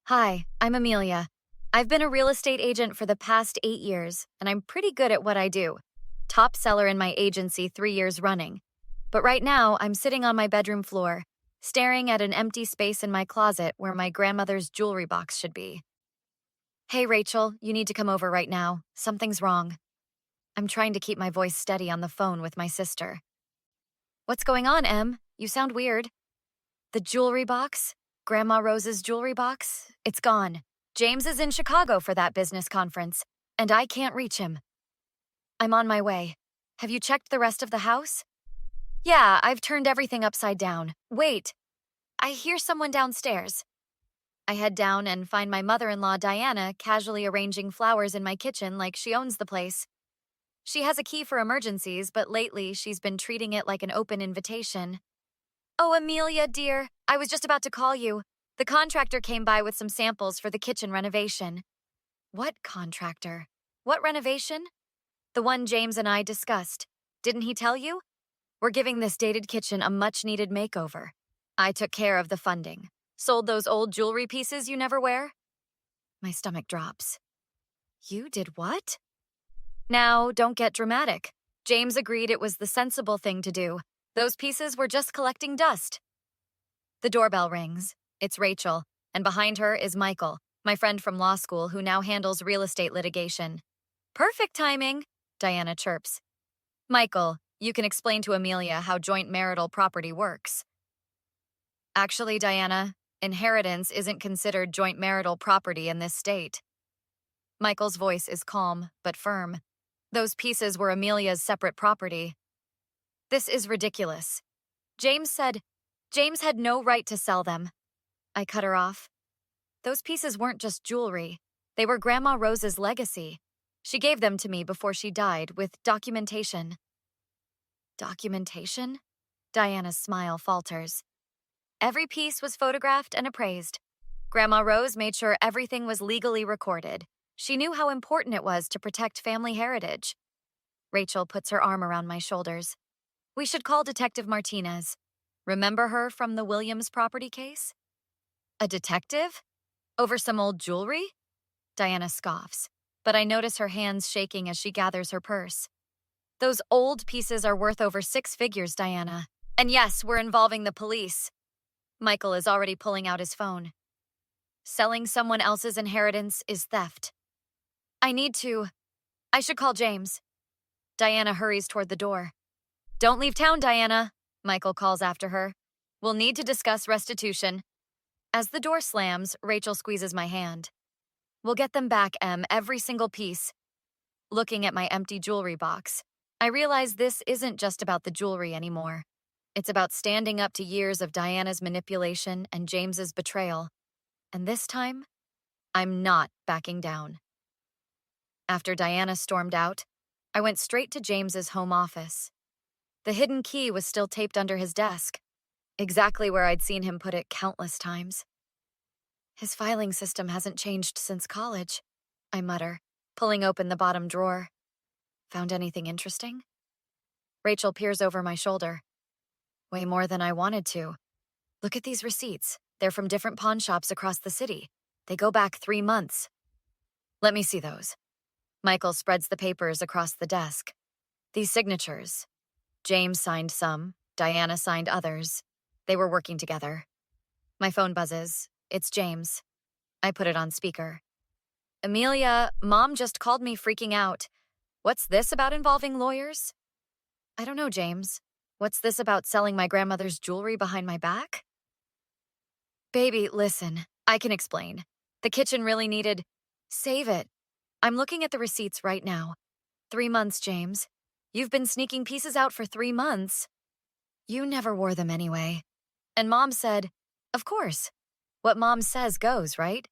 Hi, I'm Amelia. I've been a real estate agent for the past 8 years, and I'm pretty good at what I do. Top seller in my agency 3 years running. But right now, I'm sitting on my bedroom floor, staring at an empty space in my closet where my grandmother's jewelry box should be. Hey, Rachel, you need to come over right now. Something's wrong. I'm trying to keep my voice steady on the phone with my sister. What's going on, Em? You sound weird. The jewelry box? Grandma Rose's jewelry box? It's gone. James is in Chicago for that business conference, and I can't reach him. I'm on my way. Have you checked the rest of the house? Yeah, I've turned everything upside down. Wait, I hear someone downstairs. I head down and find my mother-in-law, Diana, casually arranging flowers in my kitchen like she owns the place. She has a key for emergencies, but lately she's been treating it like an open invitation. Oh, Amelia, dear, I was just about to call you. The contractor came by with some samples for the kitchen renovation. What contractor? What renovation? The one James and I discussed. Didn't he tell you? We're giving this dated kitchen a much-needed makeover. I took care of the funding. Sold those old jewelry pieces you never wear? My stomach drops. You did what? Now, don't get dramatic. James agreed it was the sensible thing to do. Those pieces were just collecting dust. The doorbell rings. It's Rachel, and behind her is Michael, my friend from law school who now handles real estate litigation. Perfect timing, Diana chirps. Michael, you can explain to Amelia how joint marital property works. Actually, Diana, inheritance isn't considered joint marital property in this state. Michael's voice is calm, but firm. Those pieces were Amelia's separate property. This is ridiculous. James had no right to sell them. I cut her off. Those pieces weren't just jewelry. They were Grandma Rose's legacy. She gave them to me before she died, with documentation. Documentation? Diana's smile falters. Every piece was photographed and appraised. Grandma Rose made sure everything was legally recorded. She knew how important it was to protect family heritage. Rachel puts her arm around my shoulders. We should call Detective Martinez. Remember her from the Williams property case? A detective? Over some old jewelry? Diana scoffs, but I notice her hands shaking as she gathers her purse. Those old pieces are worth over 6 figures, Diana. And yes, we're involving the police. Michael is already pulling out his phone. Selling someone else's inheritance is theft. I should call James. Diana hurries toward the door. Don't leave town, Diana, Michael calls after her. We'll need to discuss restitution. As the door slams, Rachel squeezes my hand. We'll get them back, Em, every single piece. Looking at my empty jewelry box, I realize this isn't just about the jewelry anymore. It's about standing up to years of Diana's manipulation and James's betrayal. And this time, I'm not backing down. After Diana stormed out, I went straight to James's home office. The hidden key was still taped under his desk, exactly where I'd seen him put it countless times. His filing system hasn't changed since college, I mutter, pulling open the bottom drawer. Found anything interesting? Rachel peers over my shoulder. Way more than I wanted to. Look at these receipts. They're from different pawn shops across the city. They go back 3 months. Let me see those. Michael spreads the papers across the desk. These signatures. James signed some, Diana signed others. They were working together. My phone buzzes. It's James. I put it on speaker. Amelia, Mom just called me freaking out. What's this about involving lawyers? I don't know, James. What's this about selling my grandmother's jewelry behind my back? Baby, listen, I can explain. The kitchen really needed... Save it. I'm looking at the receipts right now. 3 months, James. You've been sneaking pieces out for 3 months. You never wore them anyway. And Mom said, of course. What Mom says goes, right?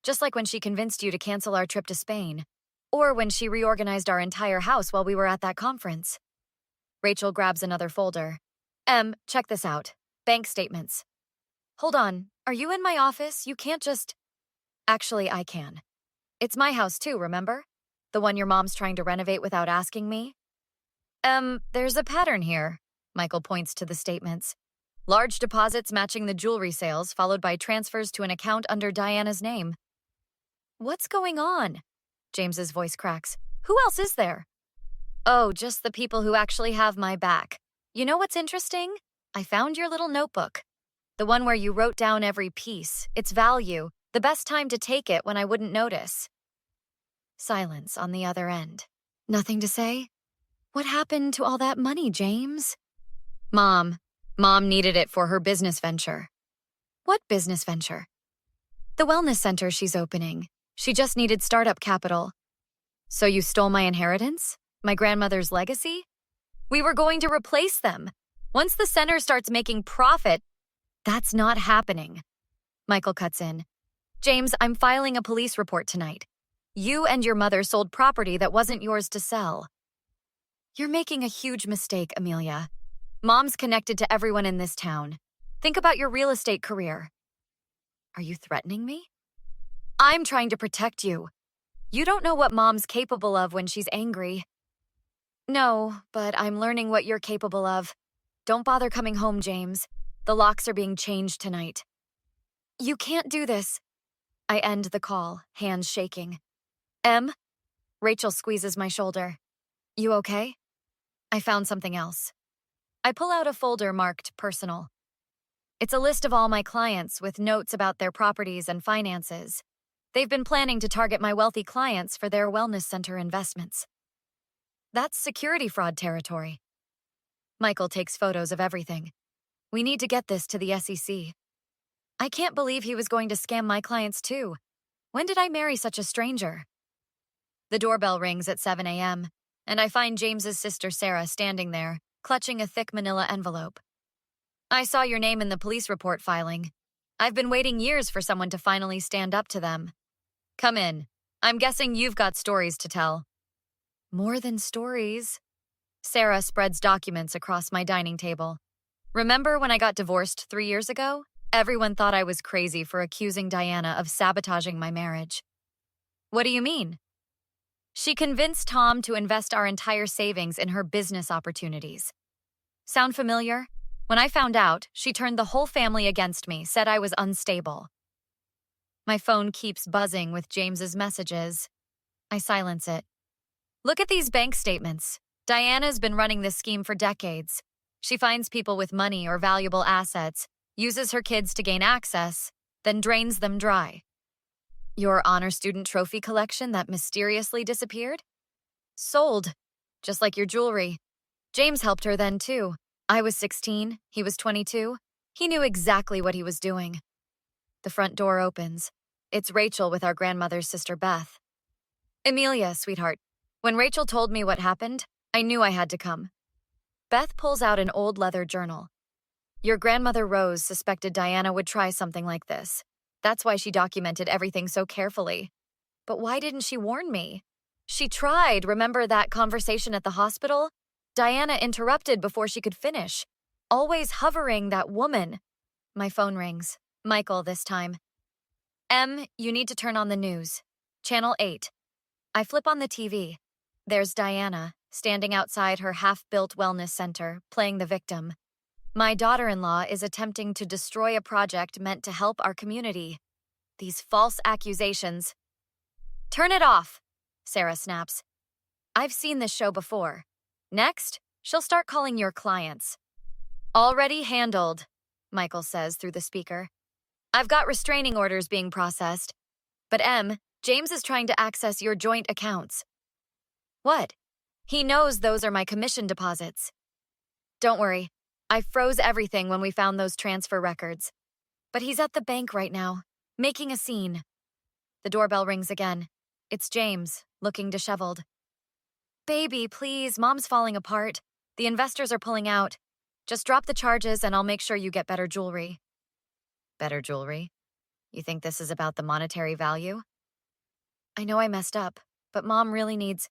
Just like when she convinced you to cancel our trip to Spain. Or when she reorganized our entire house while we were at that conference. Rachel grabs another folder. Em, check this out. Bank statements. Hold on, are you in my office? You can't just... Actually, I can. It's my house too, remember? The one your mom's trying to renovate without asking me? There's a pattern here. Michael points to the statements. Large deposits matching the jewelry sales, followed by transfers to an account under Diana's name. What's going on? James's voice cracks. Who else is there? Oh, just the people who actually have my back. You know what's interesting? I found your little notebook. The one where you wrote down every piece, its value, the best time to take it when I wouldn't notice. Silence on the other end. Nothing to say? What happened to all that money, James? Mom needed it for her business venture. What business venture? The wellness center she's opening. She just needed startup capital. So you stole my inheritance? My grandmother's legacy? We were going to replace them. Once the center starts making profit, that's not happening. Michael cuts in. James, I'm filing a police report tonight. You and your mother sold property that wasn't yours to sell. You're making a huge mistake, Amelia. Mom's connected to everyone in this town. Think about your real estate career. Are you threatening me? I'm trying to protect you. You don't know what Mom's capable of when she's angry. No, but I'm learning what you're capable of. Don't bother coming home, James. The locks are being changed tonight. You can't do this. I end the call, hands shaking. Em? Rachel squeezes my shoulder. You okay? I found something else. I pull out a folder marked personal. It's a list of all my clients with notes about their properties and finances. They've been planning to target my wealthy clients for their wellness center investments. That's security fraud territory. Michael takes photos of everything. We need to get this to the SEC. I can't believe he was going to scam my clients too. When did I marry such a stranger? The doorbell rings at 7 a.m., and I find James's sister Sarah standing there, clutching a thick manila envelope. I saw your name in the police report filing. I've been waiting years for someone to finally stand up to them. Come in. I'm guessing you've got stories to tell. More than stories. Sarah spreads documents across my dining table. Remember when I got divorced 3 years ago? Everyone thought I was crazy for accusing Diana of sabotaging my marriage. What do you mean? She convinced Tom to invest our entire savings in her business opportunities. Sound familiar? When I found out, she turned the whole family against me, said I was unstable. My phone keeps buzzing with James's messages. I silence it. Look at these bank statements. Diana's been running this scheme for decades. She finds people with money or valuable assets, uses her kids to gain access, then drains them dry. Your honor student trophy collection that mysteriously disappeared? Sold, just like your jewelry. James helped her then too. I was 16, he was 22. He knew exactly what he was doing. The front door opens. It's Rachel with our grandmother's sister Beth. Amelia, sweetheart, when Rachel told me what happened, I knew I had to come. Beth pulls out an old leather journal. Your grandmother Rose suspected Diana would try something like this. That's why she documented everything so carefully. But why didn't she warn me? She tried, remember that conversation at the hospital? Diana interrupted before she could finish, always hovering that woman. My phone rings. Michael this time. Em, you need to turn on the news. Channel 8. I flip on the TV. There's Diana, standing outside her half-built wellness center, playing the victim. My daughter-in-law is attempting to destroy a project meant to help our community. These false accusations. Turn it off, Sarah snaps. I've seen this show before. Next, she'll start calling your clients. Already handled, Michael says through the speaker. I've got restraining orders being processed. But Em, James is trying to access your joint accounts. What? He knows those are my commission deposits. Don't worry. I froze everything when we found those transfer records. But he's at the bank right now, making a scene. The doorbell rings again. It's James, looking disheveled. Baby, please, Mom's falling apart. The investors are pulling out. Just drop the charges and I'll make sure you get better jewelry. Better jewelry? You think this is about the monetary value? I know I messed up, but Mom really needs...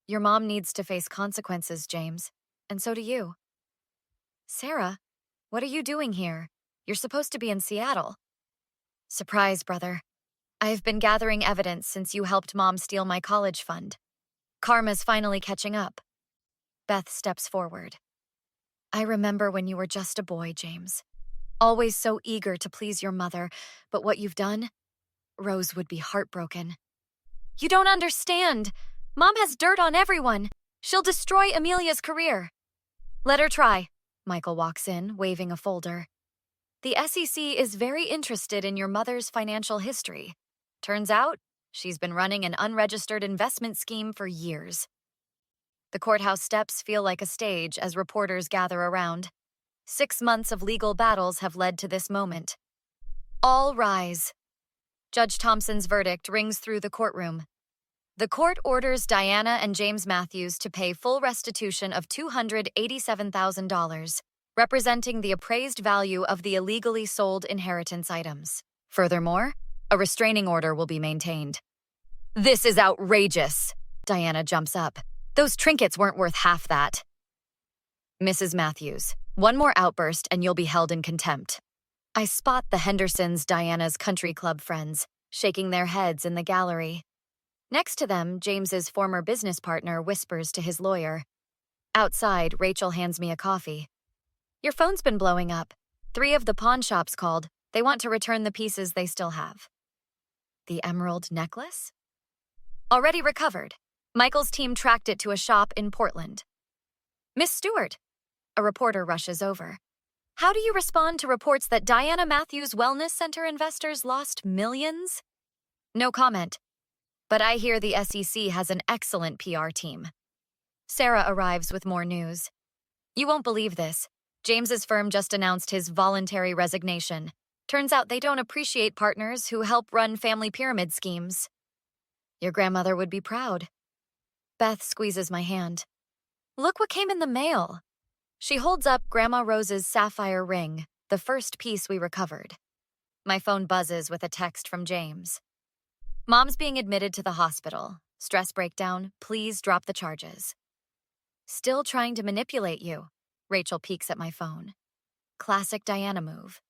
Your mom needs to face consequences, James. And so do you. Sarah, what are you doing here? You're supposed to be in Seattle. Surprise, brother. I've been gathering evidence since you helped Mom steal my college fund. Karma's finally catching up. Beth steps forward. I remember when you were just a boy, James. Always so eager to please your mother, but what you've done? Rose would be heartbroken. You don't understand. Mom has dirt on everyone. She'll destroy Amelia's career. Let her try. Michael walks in, waving a folder. The SEC is very interested in your mother's financial history. Turns out, she's been running an unregistered investment scheme for years. The courthouse steps feel like a stage as reporters gather around. 6 months of legal battles have led to this moment. All rise. Judge Thompson's verdict rings through the courtroom. The court orders Diana and James Matthews to pay full restitution of $287,000, representing the appraised value of the illegally sold inheritance items. Furthermore, a restraining order will be maintained. This is outrageous! Diana jumps up. Those trinkets weren't worth half that. Mrs. Matthews, one more outburst and you'll be held in contempt. I spot the Hendersons, Diana's country club friends, shaking their heads in the gallery. Next to them, James's former business partner whispers to his lawyer. Outside, Rachel hands me a coffee. Your phone's been blowing up. 3 of the pawn shops called. They want to return the pieces they still have. The emerald necklace? Already recovered. Michael's team tracked it to a shop in Portland. Miss Stewart, a reporter rushes over. How do you respond to reports that Diana Matthews Wellness Center investors lost millions? No comment. But I hear the SEC has an excellent PR team. Sarah arrives with more news. You won't believe this. James's firm just announced his voluntary resignation. Turns out they don't appreciate partners who help run family pyramid schemes. Your grandmother would be proud. Beth squeezes my hand. Look what came in the mail. She holds up Grandma Rose's sapphire ring, the first piece we recovered. My phone buzzes with a text from James. Mom's being admitted to the hospital. Stress breakdown, please drop the charges. Still trying to manipulate you. Rachel peeks at my phone. Classic Diana move.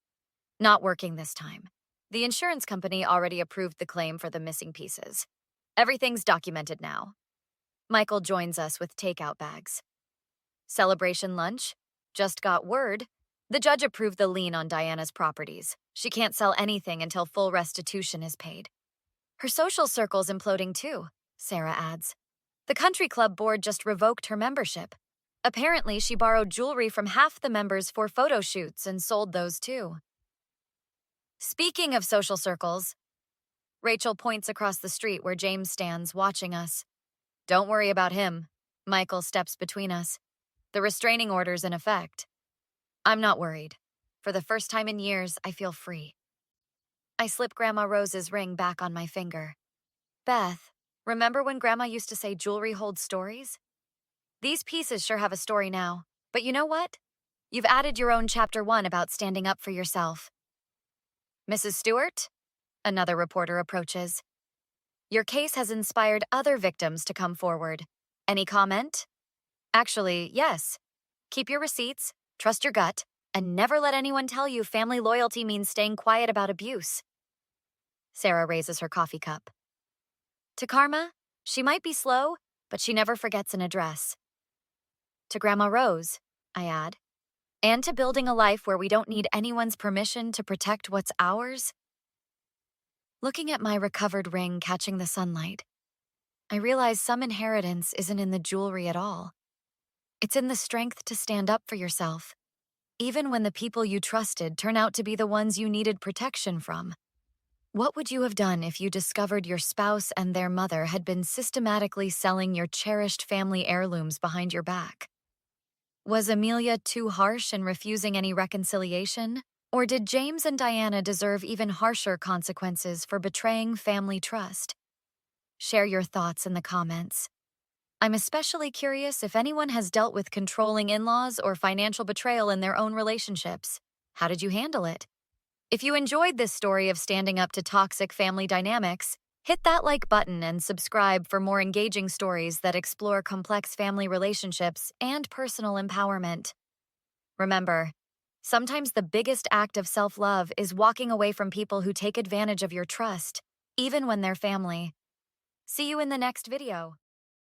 Not working this time. The insurance company already approved the claim for the missing pieces. Everything's documented now. Michael joins us with takeout bags. Celebration lunch? Just got word. The judge approved the lien on Diana's properties. She can't sell anything until full restitution is paid. Her social circle's imploding too, Sarah adds. The country club board just revoked her membership. Apparently, she borrowed jewelry from half the members for photo shoots and sold those too. Speaking of social circles, Rachel points across the street where James stands, watching us. Don't worry about him. Michael steps between us. The restraining order's in effect. I'm not worried. For the first time in years, I feel free. I slip Grandma Rose's ring back on my finger. Beth, remember when Grandma used to say jewelry holds stories? These pieces sure have a story now. But you know what? You've added your own chapter 1 about standing up for yourself. Mrs. Stewart? Another reporter approaches. Your case has inspired other victims to come forward. Any comment? Actually, yes. Keep your receipts, trust your gut, and never let anyone tell you family loyalty means staying quiet about abuse. Sarah raises her coffee cup. To Karma, she might be slow, but she never forgets an address. To Grandma Rose, I add. And to building a life where we don't need anyone's permission to protect what's ours. Looking at my recovered ring catching the sunlight, I realize some inheritance isn't in the jewelry at all. It's in the strength to stand up for yourself, even when the people you trusted turn out to be the ones you needed protection from. What would you have done if you discovered your spouse and their mother had been systematically selling your cherished family heirlooms behind your back? Was Amelia too harsh in refusing any reconciliation? Or did James and Diana deserve even harsher consequences for betraying family trust? Share your thoughts in the comments. I'm especially curious if anyone has dealt with controlling in-laws or financial betrayal in their own relationships. How did you handle it? If you enjoyed this story of standing up to toxic family dynamics, hit that like button and subscribe for more engaging stories that explore complex family relationships and personal empowerment. Remember, sometimes the biggest act of self-love is walking away from people who take advantage of your trust, even when they're family. See you in the next video.